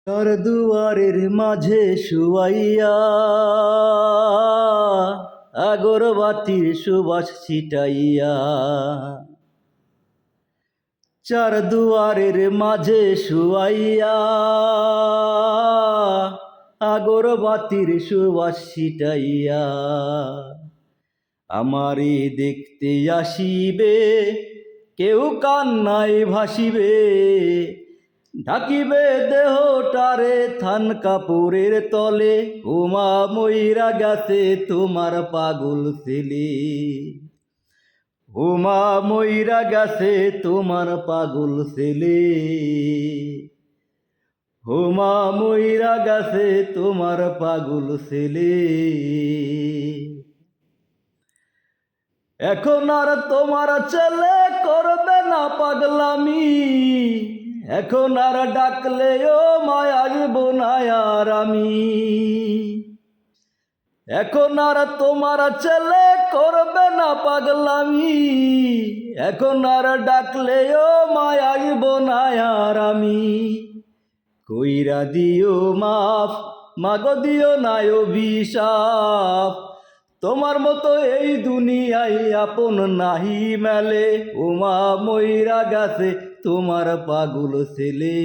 তার দুয়ারের মাঝে শুয়াইয়া আগরবাতির সুবাস ছিটাইয়া, চার দুয়ারের মাঝে শুয়াইয়া আগরবাতির সুবাস ছিটাইয়া, আমারে দেখতে আসিবে কেউ কান্নায় ভাসিবে, ঢাকিবে দেহটারে থান কাপড়ের তলে, ওমা মইরা গেছে তোমার পাগল ছেলে, ওমা মইরা গেছে তোমার পাগল ছেলে, ওমা মইরা গেছে তোমার পাগল ছেলে। এখন আর তোমার ছেলে করবে না পাগলামি, এখন আর ডাকলেও মায় আসব না আর আমি। এখন আর তোমার ছেলে করবে না পাগলামি, এখন আর ডাকলেও মায় আসব না আর আমি। কইরা দিও মাফ, মাগো দিও না অভিশাপ, তোমার মতো এই দুনিয়ায় আপন নাহি মেলে, ওমা মইরা গেছে তোমার পাগল ছেলে,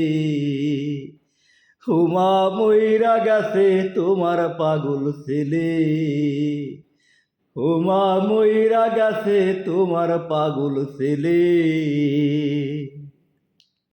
ওমা মইরা গেছে তোমার পাগল ছেলে, ওমা মইরা গেছে তোমার পাগল ছেলে।